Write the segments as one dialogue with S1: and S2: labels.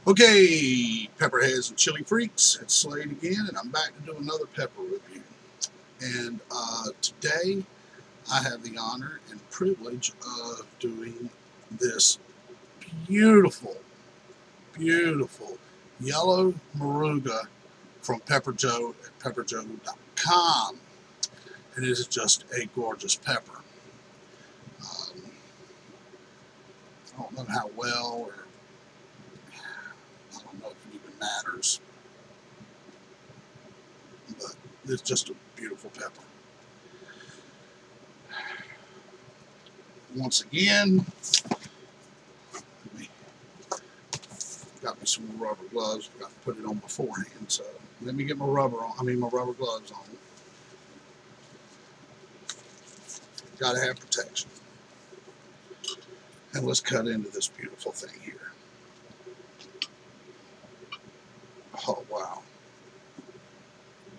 S1: Okay, pepperheads and chili freaks, it's Slade again, and I'm back to do another pepper review. And today I have the honor and privilege of doing this beautiful, beautiful yellow Moruga from PepperJoe at PepperJoe.com. And it is just a gorgeous pepper. I don't know how well, or I don't know if it even matters, but it's just a beautiful pepper. Once again, got me some rubber gloves. Got to put it on beforehand, so let me get my rubber gloves on. Got to have protection. And let's cut into this beautiful thing here. Oh wow,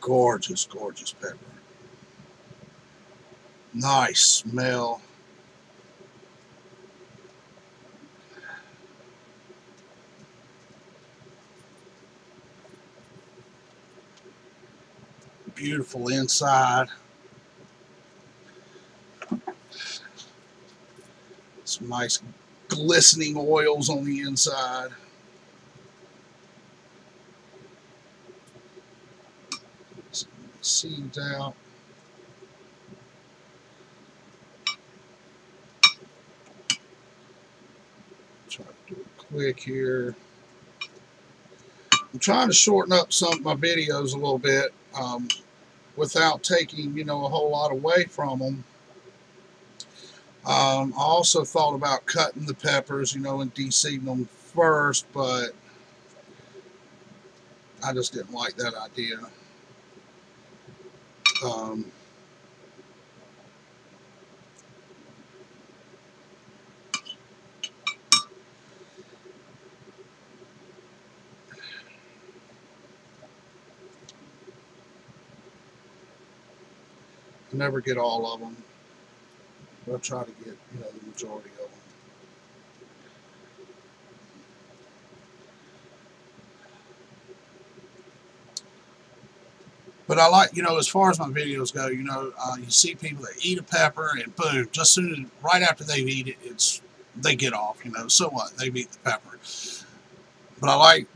S1: gorgeous, gorgeous pepper. Nice smell. Beautiful inside. Some nice glistening oils on the inside. Seeds out. Try to do it quick here. I'm trying to shorten up some of my videos a little bit without taking, a whole lot away from them. I also thought about cutting the peppers, and de-seeding them first, but I just didn't like that idea. I never get all of them, but I try to get, the majority of them. But I like, as far as my videos go, you see people that eat a pepper and boom, just soon as, right after they eat it, they get off, so what? They've eaten the pepper. But I like,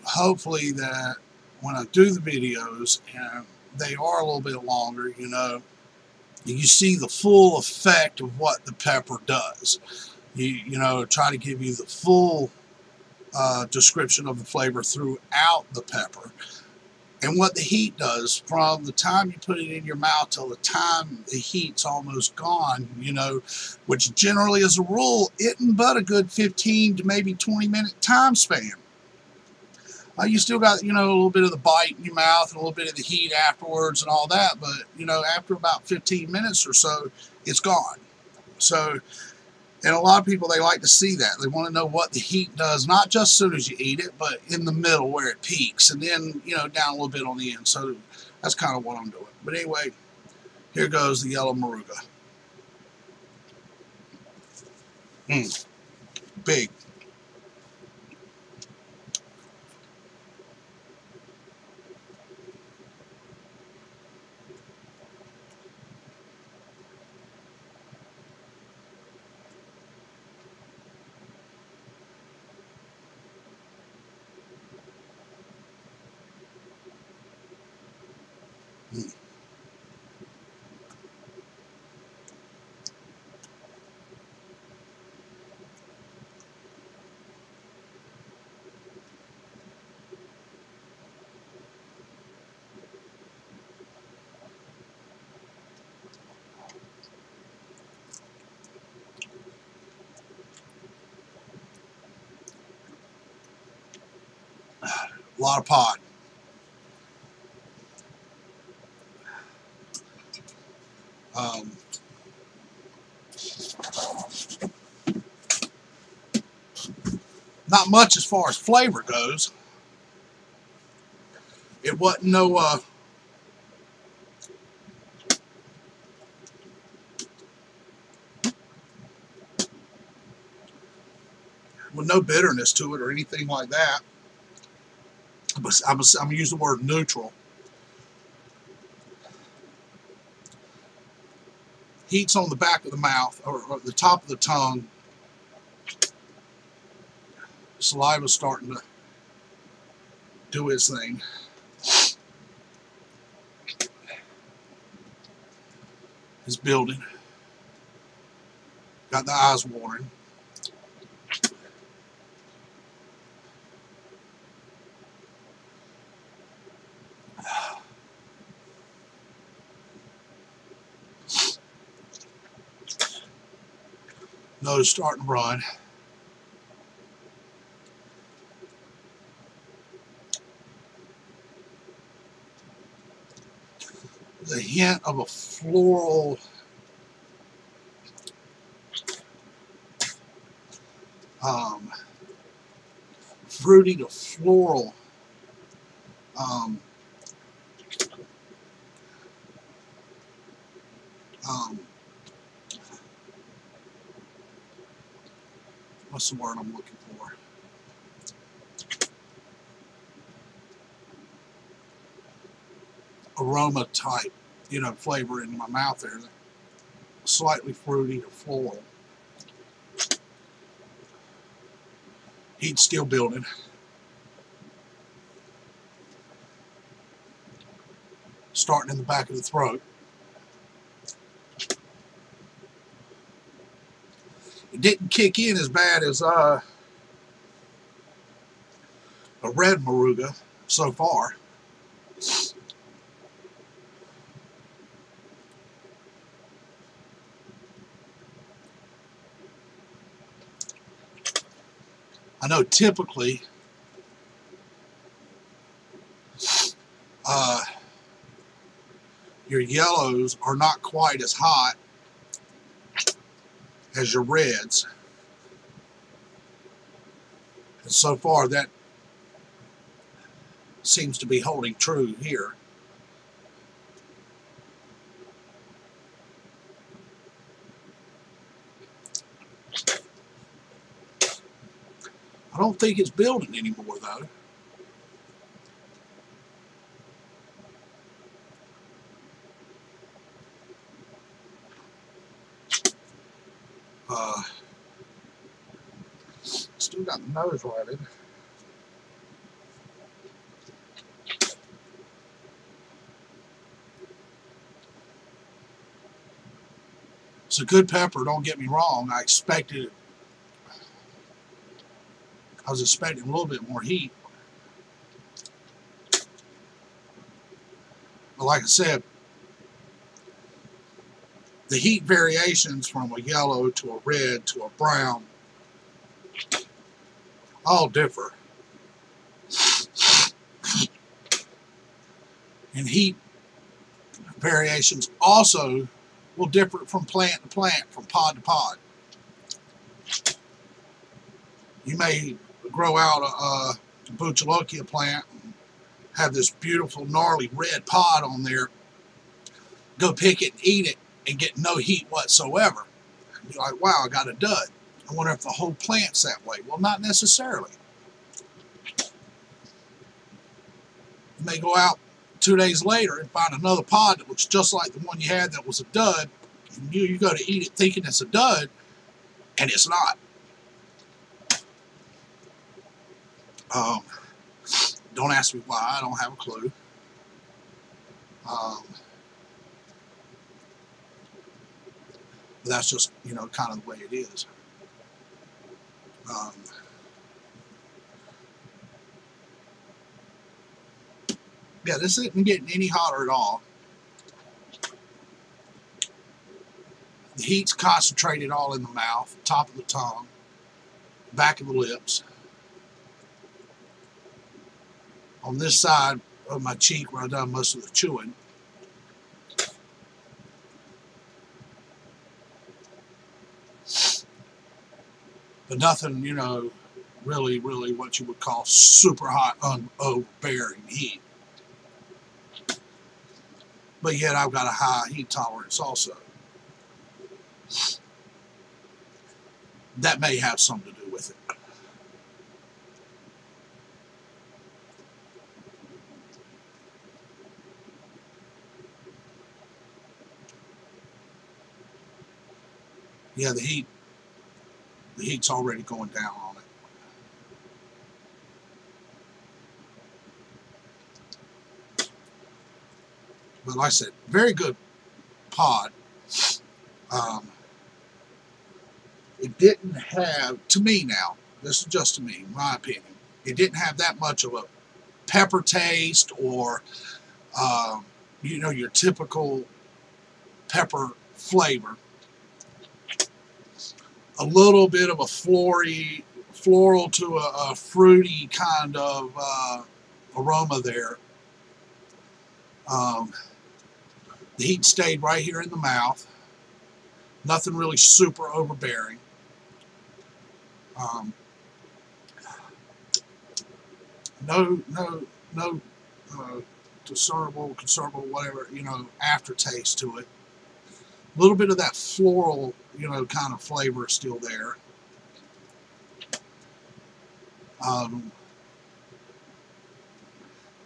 S1: hopefully that when I do the videos and they are a little bit longer, you see the full effect of what the pepper does. Try to give you the full description of the flavor throughout the pepper and what the heat does from the time you put it in your mouth till the time the heat's almost gone, which generally as a rule isn't but a good 15 to maybe 20-minute time span. You still got, a little bit of the bite in your mouth and a little bit of the heat afterwards and all that, but, after about 15 minutes or so, it's gone. So, and a lot of people, they like to see that. They want to know what the heat does, not just as soon as you eat it, but in the middle where it peaks, and then, down a little bit on the end. So that's kind of what I'm doing. But anyway, here goes the yellow Moruga. Big. A lot of pod. Not much as far as flavor goes. It wasn't no with no bitterness to it or anything like that. But I'm going to use the word neutral. Heat's on the back of the mouth or the top of the tongue. Saliva's starting to do its thing. It's building. Got the eyes watering. Nose starting to run. The hint of a floral fruity to floral what's the word I'm looking for? Aroma type, you know, flavor in my mouth there. Slightly fruity to floral. Heat's still building. Starting in the back of the throat. It didn't kick in as bad as a red Moruga so far. I know typically your yellows are not quite as hot as your reds. And so far that seems to be holding true here. I don't think it's building anymore though. Still got the nose righted. It's a good pepper, don't get me wrong. I was expecting a little bit more heat. But like I said, the heat variations from a yellow to a red to a brown all differ. And heat variations also will differ from plant to plant, from pod to pod. You may grow out a Bubblegum plant and have this beautiful gnarly red pod on there, go pick it and eat it and get no heat whatsoever. You're like, wow, I got a dud. I wonder if the whole plant's that way. Well, not necessarily. You may go out 2 days later and find another pod that looks just like the one you had that was a dud. And you go to eat it thinking it's a dud, and it's not. Don't ask me why. I don't have a clue. But that's just, you know, kind of the way it is. Yeah, this isn't getting any hotter at all. The heat's concentrated all in the mouth, top of the tongue, back of the lips. On this side of my cheek where I've done most of the chewing. But nothing, you know, really what you would call super hot, overbearing heat. But yet I've got a high heat tolerance also. That may have something to do with it. Yeah, the heat's already going down on it. But like I said, very good pod. It didn't have, to me now, this is just to me, my opinion, it didn't have that much of a pepper taste or, you know, your typical pepper flavor. A little bit of a floral to a fruity kind of aroma there. The heat stayed right here in the mouth. Nothing really super overbearing. No discernible, considerable, whatever, you know, aftertaste to it. A little bit of that floral, you know, kind of flavor is still there.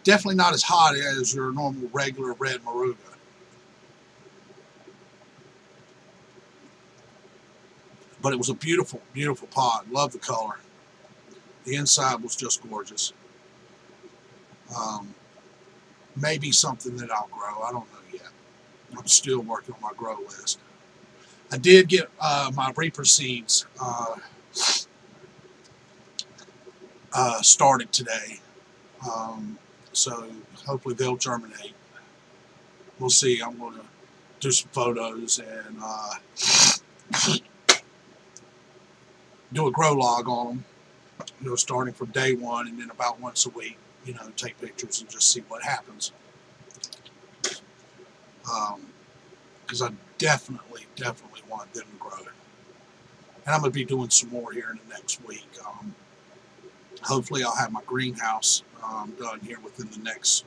S1: Definitely not as hot as your normal regular red Moruga. But it was a beautiful, beautiful pod. Love the color. The inside was just gorgeous. Maybe something that I'll grow. I don't know yet. I'm still working on my grow list. I did get my Reaper seeds started today. So hopefully they'll germinate. We'll see. I'm going to do some photos and do a grow log on them, you know, starting from day one and then about once a week, you know, take pictures and just see what happens. Because I definitely want them to grow. And I'm going to be doing some more here in the next week. Hopefully I'll have my greenhouse done here within the next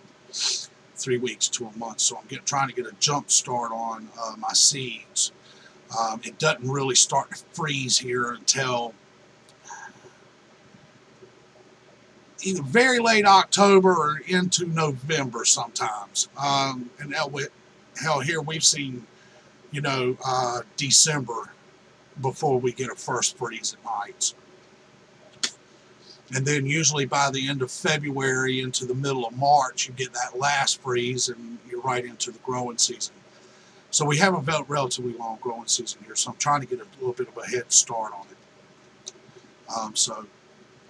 S1: 3 weeks to a month. So I'm trying to get a jump start on my seeds. It doesn't really start to freeze here until either very late October or into November sometimes. And hell, here we've seen, you know, December before we get a first freeze at nights. And then usually by the end of February into the middle of March, you get that last freeze and you're right into the growing season. So we have a relatively long growing season here, so I'm trying to get a little bit of a head start on it.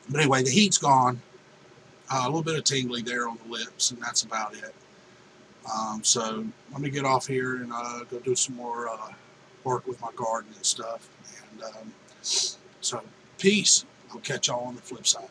S1: But anyway, the heat's gone. A little bit of tingling there on the lips, and that's about it. So let me get off here and go do some more work with my garden and stuff. And so peace. I'll catch y'all on the flip side.